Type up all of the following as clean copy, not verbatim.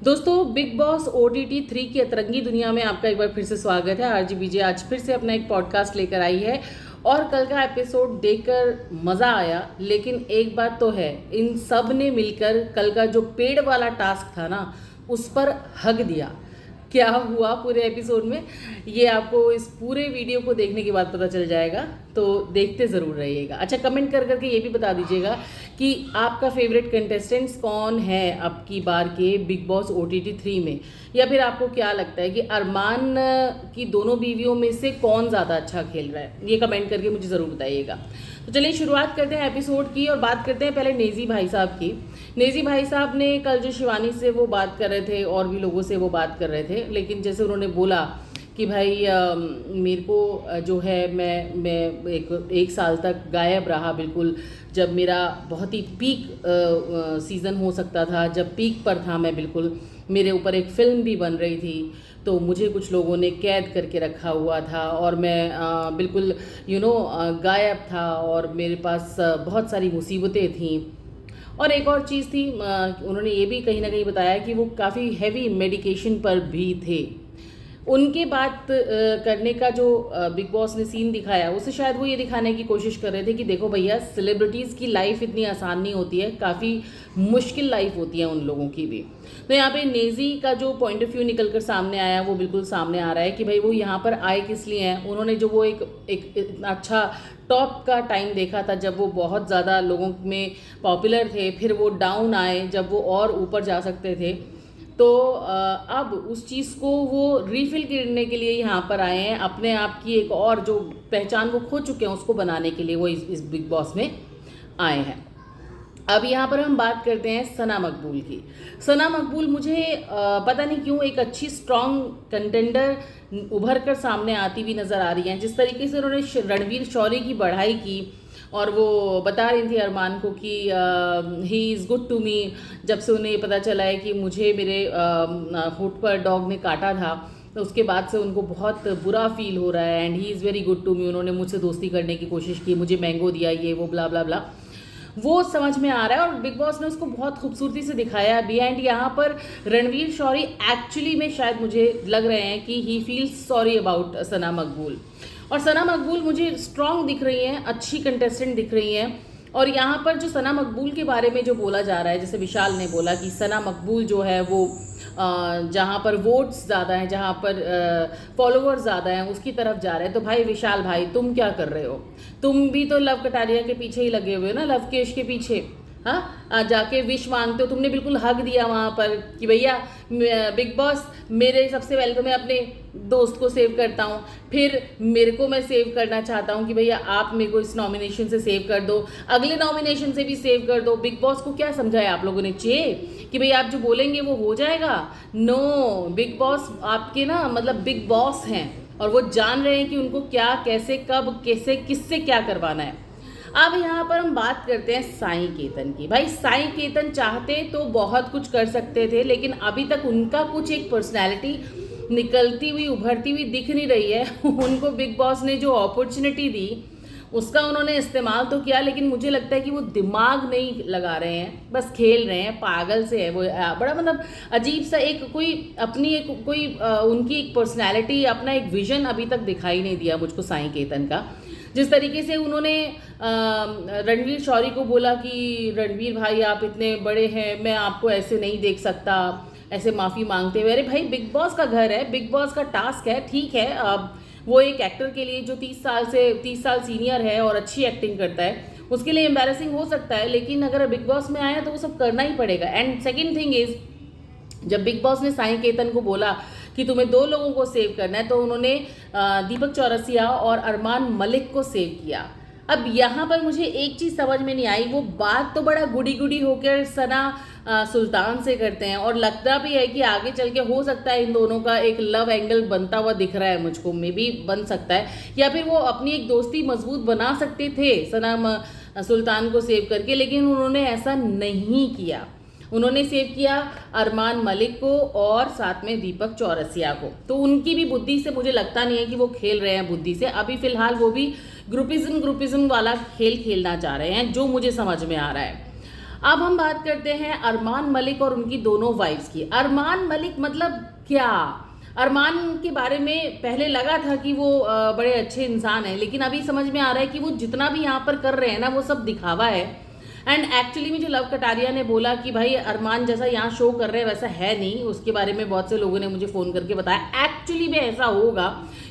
दोस्तों, big boss OTT 3 की अतरंगी दुनिया में आपका एक बार फिर से स्वागत है। आरजी बीजे आज फिर से अपना एक पॉडकास्ट लेकर आई है और कल का एपिसोड देखकर मज़ा आया। लेकिन एक बात तो है, इन सब ने मिलकर कल का जो पेड़ वाला टास्क था ना, उस पर हक दिया। क्या हुआ पूरे एपिसोड में, ये आपको इस पूरे वीडियो को देखने के बाद पता चल जाएगा, तो देखते ज़रूर रहिएगा। अच्छा, कमेंट कर करके ये भी बता दीजिएगा कि आपका फेवरेट कंटेस्टेंट्स कौन है अब की बार के बिग बॉस OTT 3 में, या फिर आपको क्या लगता है कि अरमान की दोनों बीवियों में से कौन ज़्यादा अच्छा खेल रहा है। ये कमेंट करके मुझे ज़रूर बताइएगा। तो चलिए शुरुआत करते हैं एपिसोड की और बात करते हैं पहले नेजी भाई साहब की। नेजी भाई साहब ने कल जो शिवानी से वो बात कर रहे थे और भी लोगों से वो बात कर रहे थे, लेकिन जैसे उन्होंने बोला कि भाई मेरे को जो है मैं एक साल तक गायब रहा, बिल्कुल जब मेरा बहुत ही पीक सीज़न हो सकता था, जब पीक पर था मैं, बिल्कुल मेरे ऊपर एक फ़िल्म भी बन रही थी, तो मुझे कुछ लोगों ने कैद करके रखा हुआ था और मैं बिल्कुल गायब था और मेरे पास बहुत सारी मुसीबतें थीं। और एक और चीज़ थी, उन्होंने ये भी कहीं ना कहीं बताया कि वो काफ़ी हैवी मेडिकेशन पर भी थे। उनके बात करने का जो बिग बॉस ने सीन दिखाया, उससे शायद वो ये दिखाने की कोशिश कर रहे थे कि देखो भैया, सेलिब्रिटीज़ की लाइफ इतनी आसान नहीं होती है, काफ़ी मुश्किल लाइफ होती है उन लोगों की भी। तो यहाँ पे नेजी का जो पॉइंट ऑफ व्यू निकल कर सामने आया, वो बिल्कुल सामने आ रहा है कि भाई वो यहाँ पर आए किस लिए हैं। उन्होंने जो वो एक इतना अच्छा टॉप का टाइम देखा था, जब वो बहुत ज़्यादा लोगों में पॉपुलर थे, फिर वो डाउन आए जब वो और ऊपर जा सकते थे, तो अब उस चीज़ को वो रीफिल करने के लिए यहाँ पर आए हैं। अपने आप की एक और जो पहचान वो खो चुके हैं, उसको बनाने के लिए वो इस बिग बॉस में आए हैं। अब यहाँ पर हम बात करते हैं सना मकबूल की। सना मकबूल मुझे पता नहीं क्यों एक अच्छी स्ट्रॉन्ग कंटेंडर उभर कर सामने आती हुई नज़र आ रही हैं। जिस तरीके से उन्होंने रणवीर शौरी की बढ़ाई की और वो बता रही थी अरमान को कि he is good to me, जब से उन्हें पता चला है कि मुझे मेरे होठ पर डॉग ने काटा था, तो उसके बाद से उनको बहुत बुरा फील हो रहा है and he is very good to me. उन्होंने मुझसे दोस्ती करने की कोशिश की, मुझे मैंगो दिया, ये वो ब्ला ब्ला ब्ला, वो समझ में आ रहा है और बिग बॉस ने उसको बहुत खूबसूरती से दिखाया भी। एंड यहाँ पर रणवीर शौरी एक्चुअली में शायद मुझे लग रहे हैं कि ही फील्स सॉरी अबाउट सना मकबूल, और सना मकबूल मुझे स्ट्रॉन्ग दिख रही हैं, अच्छी कंटेस्टेंट दिख रही हैं। और यहाँ पर जो सना मकबूल के बारे में जो बोला जा रहा है, जैसे विशाल ने बोला कि सना मकबूल जो है वो जहाँ पर वोट्स ज़्यादा हैं, जहाँ पर फॉलोअर्स ज़्यादा हैं, उसकी तरफ जा रहे हैं। तो भाई विशाल भाई, तुम क्या कर रहे हो? तुम भी तो लव कटारिया के पीछे ही लगे हुए हो ना, लव केश के पीछे। हाँ, जाके विश मांगते हो। तुमने बिल्कुल हक दिया वहाँ पर कि भैया बिग बॉस, मेरे सबसे पहले तो मैं अपने दोस्त को सेव करता हूँ, फिर मेरे को मैं सेव करना चाहता हूँ कि भैया आप मेरे को इस नॉमिनेशन से सेव कर दो, अगले नॉमिनेशन से भी सेव कर दो। बिग बॉस को क्या समझाया आप लोगों ने कि भैया आप जो बोलेंगे वो हो जाएगा? नो, बिग बॉस आपके ना मतलब बिग बॉस हैं और वो जान रहे हैं कि उनको क्या, कैसे, कब, कैसे, किससे क्या करवाना है। अब यहाँ पर हम बात करते हैं साईं केतन की। भाई साईं केतन चाहते तो बहुत कुछ कर सकते थे, लेकिन अभी तक उनका कुछ एक पर्सनैलिटी निकलती हुई, उभरती हुई दिख नहीं रही है। उनको बिग बॉस ने जो अपॉर्चुनिटी दी, उसका उन्होंने इस्तेमाल तो किया, लेकिन मुझे लगता है कि वो दिमाग नहीं लगा रहे हैं, बस खेल रहे हैं, पागल से है वो। बड़ा मतलब अजीब सा एक कोई अपनी एक कोई उनकी एक पर्सनैलिटी, अपना एक विजन अभी तक दिखाई नहीं दिया मुझको साईं केतन का। जिस तरीके से उन्होंने रणवीर शौरी को बोला कि रणवीर भाई आप इतने बड़े हैं, मैं आपको ऐसे नहीं देख सकता, ऐसे माफ़ी मांगते हुए। अरे भाई, बिग बॉस का घर है, बिग बॉस का टास्क है, ठीक है। अब वो एक एक्टर के लिए जो 30 साल सीनियर है और अच्छी एक्टिंग करता है, उसके लिए एम्बैरेसिंग हो सकता है, लेकिन अगर बिग बॉस में आया तो वो सब करना ही पड़ेगा। एंड सेकेंड थिंग इज़, जब बिग बॉस ने साईं केतन को बोला कि तुम्हें 2 लोगों को सेव करना है, तो उन्होंने दीपक चौरसिया और अरमान मलिक को सेव किया। अब यहाँ पर मुझे एक चीज़ समझ में नहीं आई, वो बात तो बड़ा गुडी होकर सना सुल्तान से करते हैं और लगता भी है कि आगे चल के हो सकता है इन दोनों का एक लव एंगल बनता हुआ दिख रहा है मुझको, मे बी बन सकता है, या फिर वो अपनी एक दोस्ती मजबूत बना सकते थे सना सुल्तान को सेव करके, लेकिन उन्होंने ऐसा नहीं किया। उन्होंने सेव किया अरमान मलिक को और साथ में दीपक चौरसिया को। तो उनकी भी बुद्धि से मुझे लगता नहीं है कि वो खेल रहे हैं बुद्धि से। अभी फिलहाल वो भी ग्रुपिज्म वाला खेल खेलना चाह रहे हैं, जो मुझे समझ में आ रहा है। अब हम बात करते हैं अरमान मलिक और उनकी दोनों वाइफ्स की। अरमान मलिक मतलब क्या, अरमान के बारे में पहले लगा था कि वो बड़े अच्छे इंसान हैं, लेकिन अभी समझ में आ रहा है कि वो जितना भी यहाँ पर कर रहे हैं ना वो सब दिखावा है। एंड एक्चुअली में जो लव कटारिया ने बोला कि भाई अरमान जैसा यहाँ शो कर रहे हैं वैसा है नहीं, उसके बारे में बहुत से लोगों ने मुझे फ़ोन करके बताया एक्चुअली में ऐसा होगा,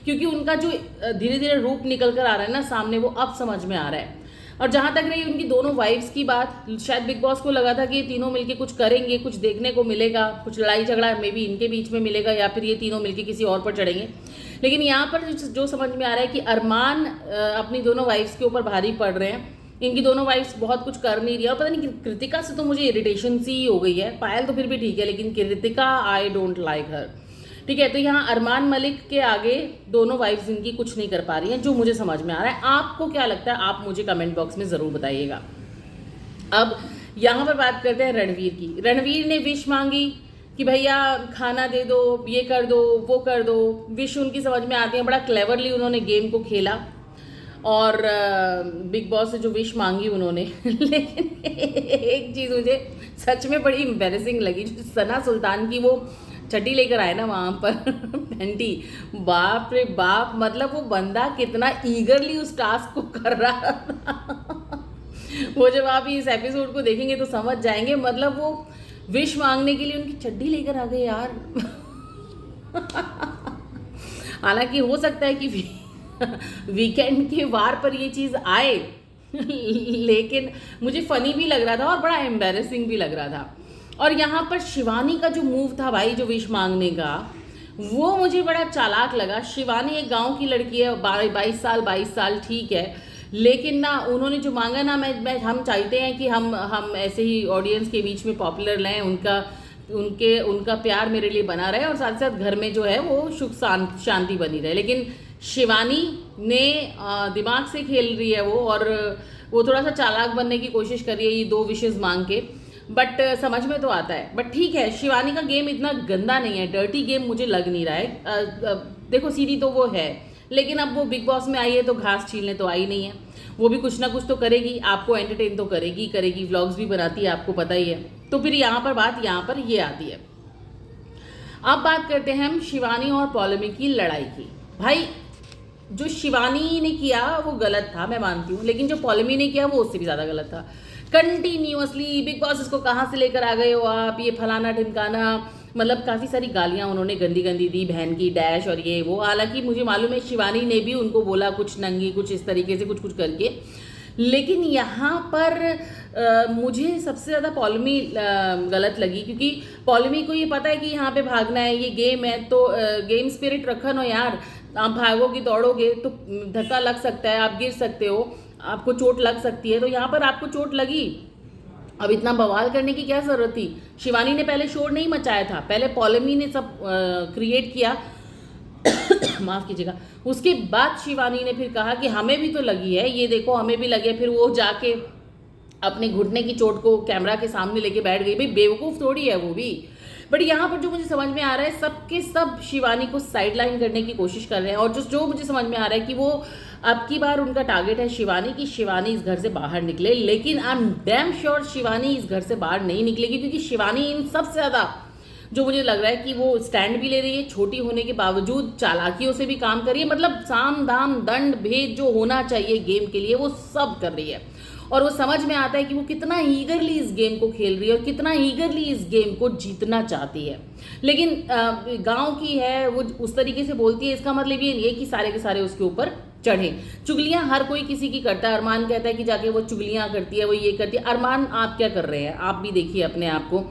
क्योंकि उनका जो धीरे धीरे रूप निकल कर आ रहा है ना सामने, वो अब समझ में आ रहा है। और जहाँ तक रही उनकी दोनों वाइफ्स की बात, शायद बिग बॉस को लगा था कि ये तीनों मिलके कुछ करेंगे, कुछ देखने को मिलेगा, कुछ लड़ाई झगड़ा मे बी इनके बीच में मिलेगा या फिर ये तीनों मिलके किसी और पर चढ़ेंगे। लेकिन यहाँ पर जो समझ में आ रहा है कि अरमान अपनी दोनों वाइफ्स के ऊपर भारी पड़ रहे हैं। इनकी दोनों वाइफ्स बहुत कुछ कर नहीं रही है। और पता नहीं कृतिका से तो मुझे इरिटेशन सी हो गई है, पायल तो फिर भी ठीक है, लेकिन कृतिका आई डोंट लाइक हर। ठीक है, तो यहाँ अरमान मलिक के आगे दोनों वाइफ्स इनकी कुछ नहीं कर पा रही हैं, जो मुझे समझ में आ रहा है। आपको क्या लगता है, आप मुझे कमेंट बॉक्स में ज़रूर बताइएगा। अब यहाँ पर बात करते हैं रणवीर की। रणवीर ने विश मांगी कि भैया खाना दे दो, ये कर दो, वो कर दो। विश उनकी समझ में आती है, बड़ा क्लेवरली उन्होंने गेम को खेला और बिग बॉस से जो विश मांगी उन्होंने लेकिन एक चीज़ मुझे सच में बड़ी एम्बैरेसिंग लगी, जो सना सुल्तान की वो छठी लेकर आए ना वहाँ पर पेंटी, बाप रे बाप, मतलब वो बंदा कितना ईगरली उस टास्क को कर रहा था वो जब आप इस एपिसोड को देखेंगे तो समझ जाएंगे। मतलब वो विश मांगने के लिए उनकी चड्डी लेकर आ गए यार हालांकि हो सकता है कि वीकेंड के वार पर ये चीज़ आए लेकिन मुझे फनी भी लग रहा था और बड़ा एम्बैरेसिंग भी लग रहा था। और यहाँ पर शिवानी का जो मूव था भाई, जो विश मांगने का, वो मुझे बड़ा चालाक लगा। शिवानी एक गांव की लड़की है, 22 साल ठीक है, लेकिन ना उन्होंने जो मांगा ना, मैं हम चाहते हैं कि हम ऐसे ही ऑडियंस के बीच में पॉपुलर रहें, उनका प्यार मेरे लिए बना रहे और साथ साथ घर में जो है वो सुख शांति बनी रहे। लेकिन शिवानी ने दिमाग से खेल रही है वो, और वो थोड़ा सा चालाक बनने की कोशिश कर रही है ये 2 विशेज़ मांग के, बट समझ में तो आता है। बट ठीक है, शिवानी का गेम इतना गंदा नहीं है, डर्टी गेम मुझे लग नहीं रहा है। देखो सीधी तो वो है, लेकिन अब वो बिग बॉस में आई है तो घास छीलने तो आई नहीं है, वो भी कुछ ना कुछ तो करेगी, आपको एंटरटेन तो करेगी, व्लॉग्स भी बनाती है, आपको पता ही है। तो फिर यहाँ पर बात यहाँ पर ये आती है। अब बात करते हैं हम शिवानी और पॉलेमी की लड़ाई की। भाई जो शिवानी ने किया वो गलत था, मैं मानती हूँ, लेकिन जो पॉलेमी ने किया वो उससे भी ज़्यादा गलत था। कंटिन्यूअसली बिग बॉस इसको कहाँ से लेकर आ गए हो आप, ये फलाना ढिमकाना, मतलब काफ़ी सारी गालियाँ उन्होंने गंदी गंदी दी, बहन की डैश और ये वो। हालांकि मुझे मालूम है शिवानी ने भी उनको बोला कुछ नंगी, कुछ इस तरीके से कुछ करके, लेकिन यहाँ पर मुझे सबसे ज़्यादा पॉलेमी गलत लगी, क्योंकि पॉलेमी को ये पता है कि यहाँ पे भागना है, ये गेम है, तो गेम स्पिरिट रखा नो यार। आप भागोगे दौड़ोगे तो धक्का लग सकता है, आप गिर सकते हो, आपको चोट लग सकती है, तो यहाँ पर आपको चोट लगी। अब इतना बवाल करने की क्या ज़रूरत थी। शिवानी ने पहले शोर नहीं मचाया था, पहले पॉलेमी ने सब क्रिएट किया माफ़ कीजिएगा। उसके बाद शिवानी ने फिर कहा कि हमें भी तो लगी है, ये देखो हमें भी लगे। फिर वो जाके अपने घुटने की चोट को कैमरा के सामने लेके बैठ गई। भाई बेवकूफ़ थोड़ी है वो भी। बट यहाँ पर जो मुझे समझ में आ रहा है, सबके सब शिवानी को साइडलाइन करने की कोशिश कर रहे हैं, और जो मुझे समझ में आ रहा है कि वो अब की बार उनका टारगेट है शिवानी, की शिवानी इस घर से बाहर निकले। लेकिन I am damn sure Shivani इस घर से बाहर नहीं निकलेगी, क्योंकि शिवानी इन सबसे ज़्यादा जो मुझे लग रहा है कि वो स्टैंड भी ले रही है, छोटी होने के बावजूद चालाकियों से भी काम कर रही है, मतलब साम दाम दंड भेद जो होना चाहिए गेम के लिए वो सब कर रही है। और वो समझ में आता है कि वो कितना ईगरली इस गेम को खेल रही है और कितना ईगरली इस गेम को जीतना चाहती है। लेकिन गांव की है, वो उस तरीके से बोलती है, इसका मतलब ये नहीं है कि सारे के सारे उसके ऊपर चढ़े। चुगलियां हर कोई किसी की करता है। अरमान कहता है कि जाके वो चुगलियां करती है, वो ये करती है। अरमान आप क्या कर रहे हैं, आप भी देखिए अपने आप को,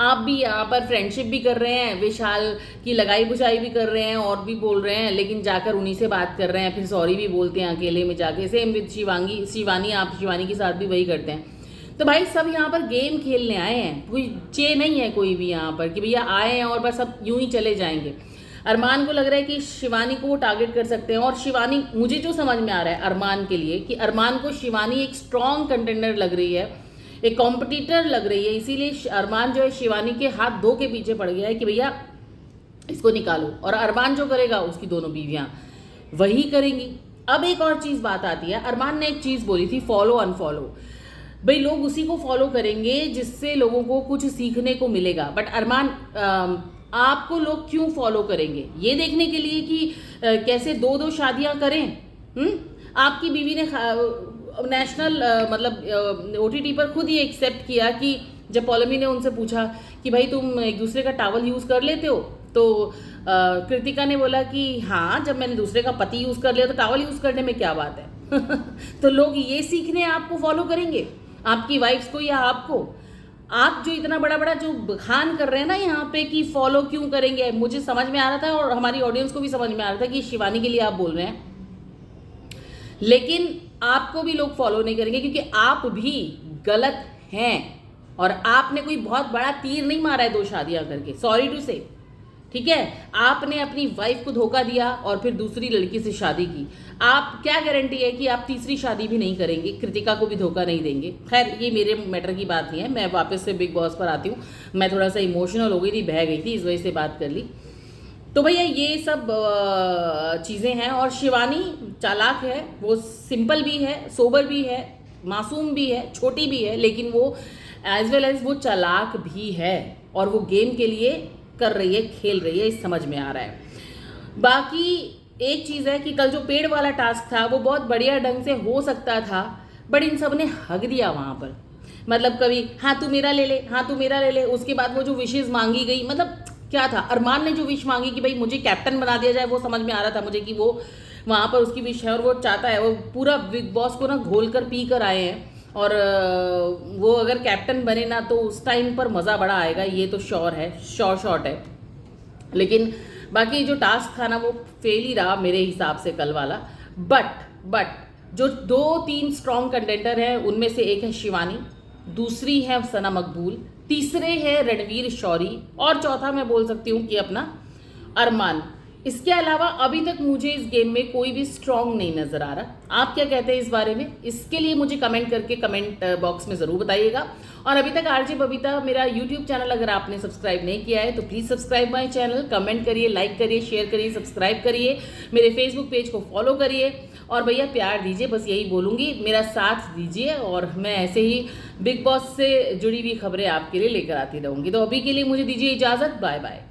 आप भी यहाँ पर फ्रेंडशिप भी कर रहे हैं, विशाल की लगाई बुझाई भी कर रहे हैं और भी बोल रहे हैं, लेकिन जाकर उन्हीं से बात कर रहे हैं, फिर सॉरी भी बोलते हैं अकेले में जाके। सेम विद शिवानी, आप शिवानी के साथ भी वही करते हैं। तो भाई सब यहाँ पर गेम खेलने आए हैं, कोई चे नहीं है कोई भी यहाँ पर कि भैया आए हैं और बस सब यूं ही चले जाएंगे। अरमान को लग रहा है कि शिवानी को वो टारगेट कर सकते हैं, और शिवानी, मुझे जो समझ में आ रहा है अरमान के लिए, कि अरमान को शिवानी एक स्ट्रॉन्ग कंटेंडर लग रही है, एक कॉम्पिटिटर लग रही है, इसीलिए अरमान जो है शिवानी के हाथ धो के पीछे पड़ गया है कि भैया इसको निकालो। और अरमान जो करेगा उसकी दोनों बीवियां वही करेंगी। अब एक और चीज़ बात आती है, अरमान ने एक चीज़ बोली थी, फॉलो अनफॉलो। भाई लोग उसी को फॉलो करेंगे जिससे लोगों को कुछ सीखने को मिलेगा। बट अरमान, आपको लोग क्यों फॉलो करेंगे? ये देखने के लिए कि कैसे दो दो शादियां करें? आपकी बीवी ने नेशनल मतलब OTT पर खुद ये एक्सेप्ट किया कि जब पॉलमी ने उनसे पूछा कि भाई तुम एक दूसरे का टावल यूज़ कर लेते हो, तो कृतिका ने बोला कि हाँ, जब मैंने दूसरे का पति यूज़ कर लिया तो टावल यूज़ करने में क्या बात है। तो लोग ये सीखने आपको फॉलो करेंगे, आपकी वाइफ्स को या आपको? आप जो इतना बड़ा बड़ा जो बखान कर रहे हैं ना यहाँ पे कि फॉलो क्यों करेंगे, मुझे समझ में आ रहा था और हमारी ऑडियंस को भी समझ में आ रहा था कि शिवानी के लिए आप बोल रहे हैं, लेकिन आपको भी लोग फॉलो नहीं करेंगे क्योंकि आप भी गलत हैं और आपने कोई बहुत बड़ा तीर नहीं मारा है 2 शादियां करके, सॉरी टू से। ठीक है, आपने अपनी वाइफ को धोखा दिया और फिर दूसरी लड़की से शादी की। आप क्या गारंटी है कि आप तीसरी शादी भी नहीं करेंगे, कृतिका को भी धोखा नहीं देंगे? खैर, ये मेरे मैटर की बात नहीं है, मैं वापस से बिग बॉस पर आती हूँ। मैं थोड़ा सा इमोशनल हो गई थी, बह गई थी, इस वजह से बात कर ली। तो भैया ये सब चीज़ें हैं और शिवानी चालाक है, वो सिंपल भी है, सोबर भी है, मासूम भी है, छोटी भी है, लेकिन वो एज वेल एज वो चालाक भी है और वो गेम के लिए कर रही है, खेल रही है, इस समझ में आ रहा है। बाकी एक चीज़ है कि कल जो पेड़ वाला टास्क था वो बहुत बढ़िया ढंग से हो सकता था, बट इन सब ने हक दिया वहाँ पर। मतलब कभी हाँ तू मेरा ले ले, हाँ तू मेरा ले ले, उसके बाद वो जो विशेज़ मांगी गई, मतलब क्या था, अरमान ने जो विश मांगी कि भाई मुझे कैप्टन बना दिया जाए, वो समझ में आ रहा था मुझे कि वो वहाँ पर उसकी विश है और वो चाहता है, वो पूरा बिग बॉस को ना घोल कर पी कर आए हैं और वो अगर कैप्टन बने ना तो उस टाइम पर मज़ा बड़ा आएगा, ये तो श्योर है, शॉर्ट है। लेकिन बाकी जो टास्क था ना वो फेल ही रहा मेरे हिसाब से कल वाला। बट जो 2-3 स्ट्रॉन्ग कंटेंटर हैं उनमें से एक है शिवानी, दूसरी है सना मकबूल, तीसरे है रणवीर शौरी और चौथा मैं बोल सकती हूँ कि अपना अरमान। इसके अलावा अभी तक मुझे इस गेम में कोई भी स्ट्रॉन्ग नहीं नज़र आ रहा। आप क्या कहते हैं इस बारे में? इसके लिए मुझे कमेंट करके कमेंट बॉक्स में ज़रूर बताइएगा। और अभी तक आरजे बबीता मेरा यूट्यूब चैनल अगर आपने सब्सक्राइब नहीं किया है तो please subscribe my channel, comment करिए, लाइक करिए, शेयर करिए, सब्सक्राइब करिए, मेरे फेसबुक पेज को फॉलो करिए और भैया प्यार दीजिए, बस यही बोलूँगी, मेरा साथ दीजिए और मैं ऐसे ही बिग बॉस से जुड़ी हुई खबरें आपके लिए लेकर आती रहूँगी। तो अभी के लिए मुझे दीजिए इजाज़त, बाय बाय।